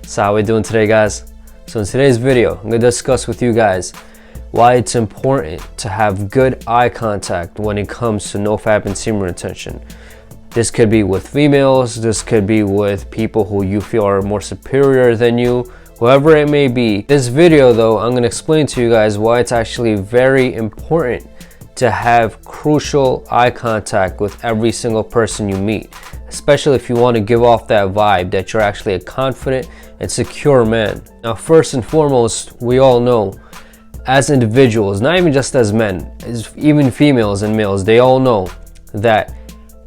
So how we doing today, guys? So in today's video, I'm going to discuss with you guys why it's important to have good eye contact when it comes to NoFap and semen retention. This could be with females, this could be with people who you feel are more superior than you, whoever it may be. This video though, I'm going to explain to you guys why it's actually very important to have crucial eye contact with every single person you meet, especially if you want to give off that vibe that you're actually a confident and secure man. Now, first and foremost, we all know as individuals, not even just as men, even females and males, they all know that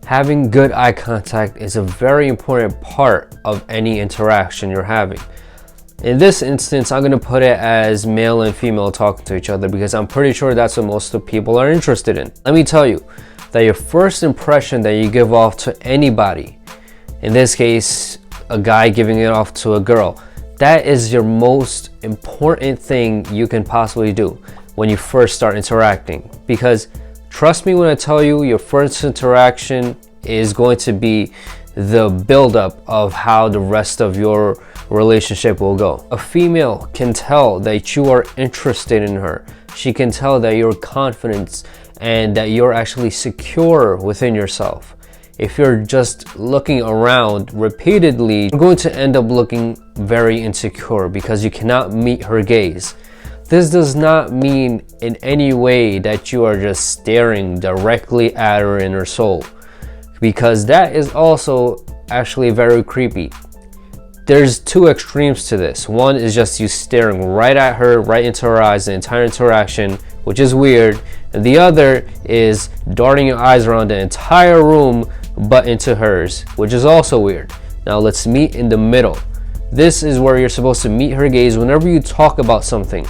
having good eye contact is a very important part of any interaction you're having. In this instance, I'm going to put it as male and female talking to each other because I'm pretty sure that's what most of the people are interested in. Let me tell you that your first impression that you give off to anybody, in this case, a guy giving it off to a girl, that is your most important thing you can possibly do when you first start interacting. Because trust me when I tell you, your first interaction is going to be the buildup of how the rest of your relationship will go. A female can tell that you are interested in her. She can tell that you're confident and that you're actually secure within yourself. If you're just looking around repeatedly, you're going to end up looking very insecure because you cannot meet her gaze. This does not mean in any way that you are just staring directly at her in her soul, because that is also actually very creepy. There's two extremes to this. One is just you staring right at her, right into her eyes, the entire interaction, which is weird. And the other is darting your eyes around the entire room but into hers, which is also weird. Now let's meet in the middle. This is where you're supposed to meet her gaze. Whenever you talk about something,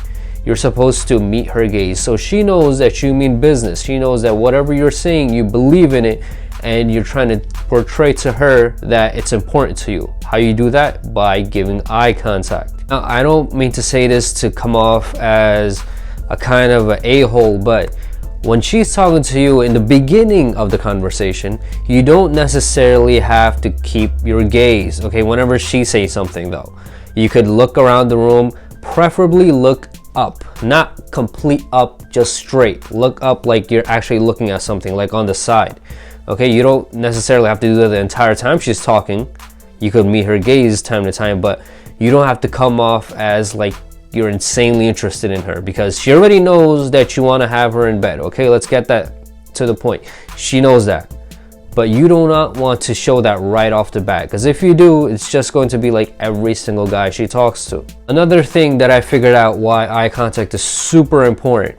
you're supposed to meet her gaze. So she knows that you mean business. She knows that whatever you're saying, you believe in it, and you're trying to portray to her that it's important to you. How you do that? By giving eye contact. Now, I don't mean to say this to come off as a kind of an a-hole, but when she's talking to you in the beginning of the conversation, you don't necessarily have to keep your gaze, okay? Whenever she says something though, you could look around the room, preferably look up, not complete up, just straight. Look up like you're actually looking at something, like on the side. Okay, you don't necessarily have to do that the entire time she's talking. You could meet her gaze time to time, but you don't have to come off as like you're insanely interested in her, because she already knows that you want to have her in bed. Okay, let's get that to the point. She knows that, but you do not want to show that right off the bat, because if you do, it's just going to be like every single guy she talks to. Another thing that I figured out why eye contact is super important.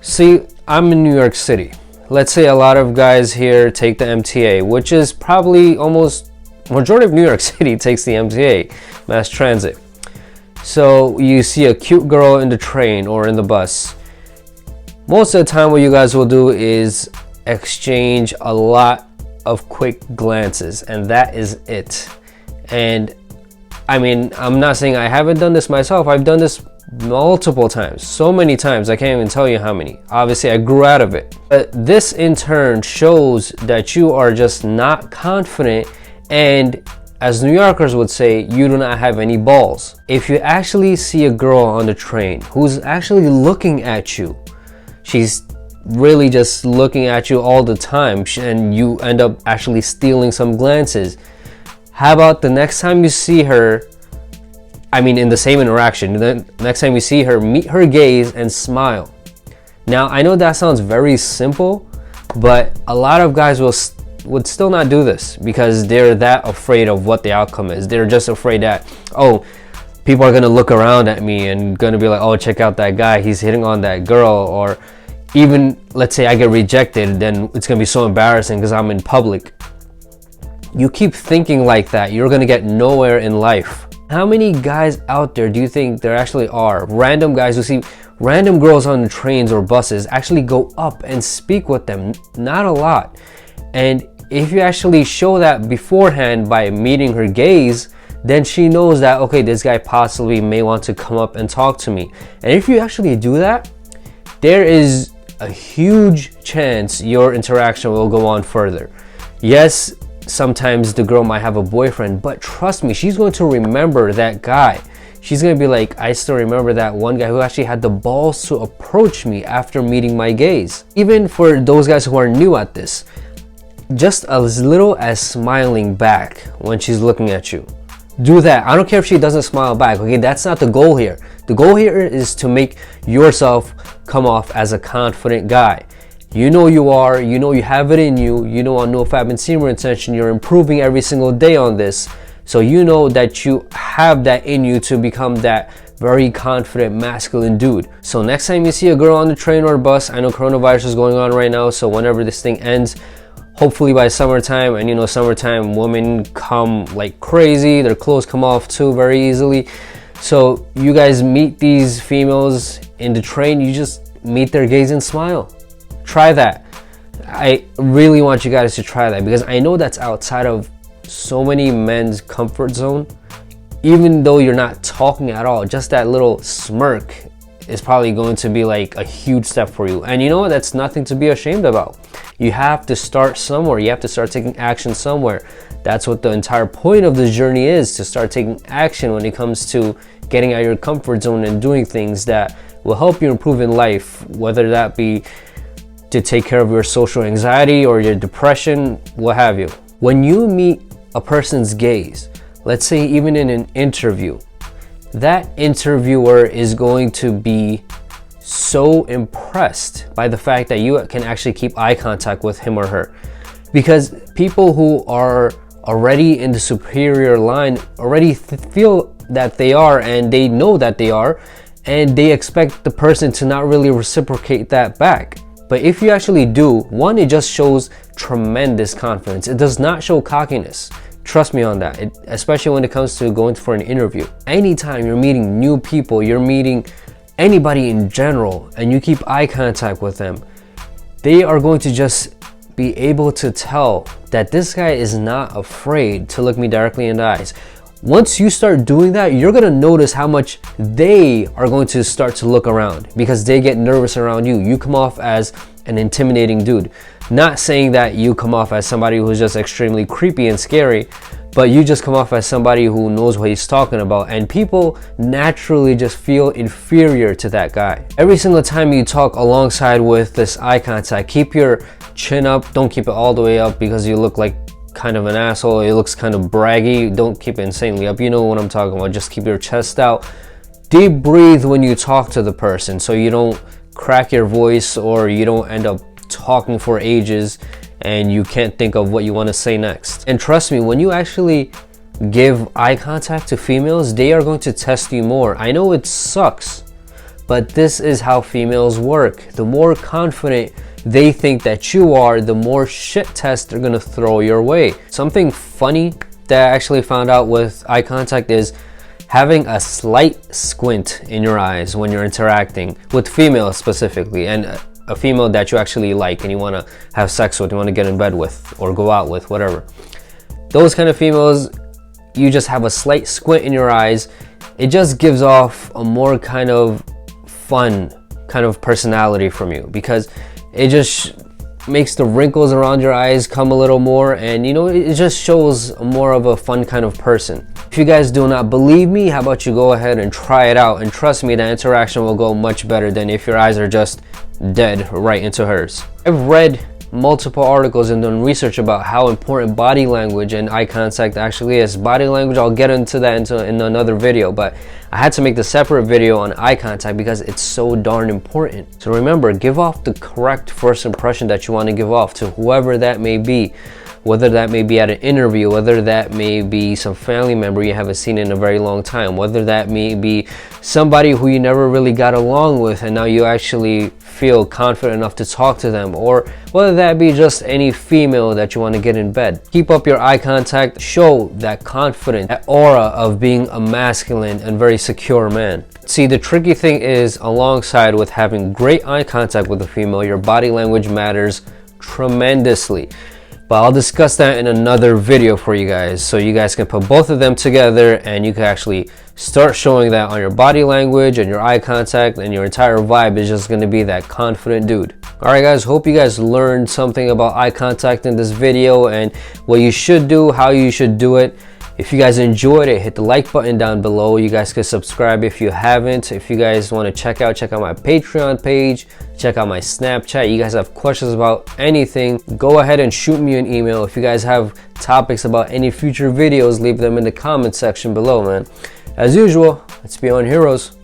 See, I'm in New York City. Let's say a lot of guys here take the MTA, which is probably almost majority of New York City takes the MTA, mass transit. So you see a cute girl in the train or in the bus. Most of the time what you guys will do is exchange a lot of quick glances, and that is it. And I mean, I'm not saying I haven't done this myself. I've done this multiple times, so many times I can't even tell you how many. Obviously I grew out of it, but this in turn shows that you are just not confident, and as New Yorkers would say, you do not have any balls. If you actually see a girl on the train who's actually looking at you, she's really just looking at you all the time, and you end up actually stealing some glances, how about the next time you see her, I mean in the same interaction, the next time you see her, meet her gaze and smile. Now I know that sounds very simple, but a lot of guys would still not do this because they're that afraid of what the outcome is. They're just afraid that, oh, people are gonna look around at me and gonna be like, oh, check out that guy, he's hitting on that girl. Or even let's say I get rejected, then it's gonna be so embarrassing because I'm in public. You keep thinking like that, you're gonna get nowhere in life. How many guys out there do you think there actually are? Random guys who see random girls on the trains or buses actually go up and speak with them? Not a lot. And if you actually show that beforehand by meeting her gaze, then she knows that, okay, this guy possibly may want to come up and talk to me. And if you actually do that, there is a huge chance your interaction will go on further. Yes, sometimes the girl might have a boyfriend, but trust me, she's going to remember that guy. She's gonna be like, I still remember that one guy who actually had the balls to approach me after meeting my gaze. Even for those guys who are new at this, just as little as smiling back when she's looking at you. Do that. I don't care if she doesn't smile back, okay? That's not the goal here. The goal here is to make yourself come off as a confident guy. You know you are, you know you have it in you, you know on NoFap and Semen Retention, you're improving every single day on this. So you know that you have that in you to become that very confident masculine dude. So next time you see a girl on the train or bus, I know coronavirus is going on right now, so whenever this thing ends, hopefully by summertime, and you know summertime women come like crazy, their clothes come off too very easily. So you guys meet these females in the train, you just meet their gaze and smile. Try that. I really want you guys to try that, because I know that's outside of so many men's comfort zone. Even though you're not talking at all, just that little smirk is probably going to be like a huge step for you. And you know what? That's nothing to be ashamed about. You have to start somewhere. You have to start taking action somewhere. That's what the entire point of this journey is, to start taking action when it comes to getting out of your comfort zone and doing things that will help you improve in life, whether that be to take care of your social anxiety or your depression, what have you. When you meet a person's gaze, let's say even in an interview, that interviewer is going to be so impressed by the fact that you can actually keep eye contact with him or her. Because people who are already in the superior line already feel that they are, and they know that they are, and they expect the person to not really reciprocate that back. But if you actually do, one, it just shows tremendous confidence. It does not show cockiness. Trust me on that, especially when it comes to going for an interview. Anytime you're meeting new people, you're meeting anybody in general, and you keep eye contact with them, they are going to just be able to tell that this guy is not afraid to look me directly in the eyes. Once you start doing that, you're gonna notice how much they are going to start to look around, because they get nervous around you. You come off as an intimidating dude. Not saying that you come off as somebody who's just extremely creepy and scary, but you just come off as somebody who knows what he's talking about, and people naturally just feel inferior to that guy. Every single time you talk alongside with this eye contact, keep your chin up. Don't keep it all the way up because you look like kind of an asshole. It looks kind of braggy. Don't keep it insanely up. You know what I'm talking about. Just keep your chest out. Deep breathe when you talk to the person, so you don't crack your voice or you don't end up talking for ages and you can't think of what you want to say next. And trust me, when you actually give eye contact to females, they are going to test you more. I know it sucks, but this is how females work. The more confident they think that you are, the more shit tests they're gonna throw your way. Something funny that I actually found out with eye contact is having a slight squint in your eyes when you're interacting with females specifically, and a female that you actually like and you want to have sex with, you want to get in bed with or go out with, whatever. Those kind of females, you just have a slight squint in your eyes. It just gives off a more kind of fun kind of personality from you, because it just makes the wrinkles around your eyes come a little more, and you know, it just shows more of a fun kind of person. If you guys do not believe me, how about you go ahead and try it out, and trust me, the interaction will go much better than if your eyes are just dead right into hers. I've read multiple articles and done research about how important body language and eye contact actually is. Body language, I'll get into that in another video, but I had to make the separate video on eye contact because it's so darn important. So remember, give off the correct first impression that you want to give off to whoever that may be, whether that may be at an interview, whether that may be some family member you haven't seen in a very long time, whether that may be somebody who you never really got along with and now you actually feel confident enough to talk to them, or whether that be just any female that you want to get in bed. Keep up your eye contact, show that confidence, that aura of being a masculine and very secure man. See, the tricky thing is, alongside with having great eye contact with a female, your body language matters tremendously. But I'll discuss that in another video for you guys, so you guys can put both of them together and you can actually start showing that on your body language and your eye contact, and your entire vibe is just going to be that confident dude. Alright guys, hope you guys learned something about eye contact in this video and what you should do, how you should do it. If you guys enjoyed it, hit the like button down below. You guys can subscribe if you haven't. If you guys want to check out my Patreon page, check out my Snapchat. You guys have questions about anything, go ahead and shoot me an email. If you guys have topics about any future videos, leave them in the comment section below, man. As usual, let's be on heroes.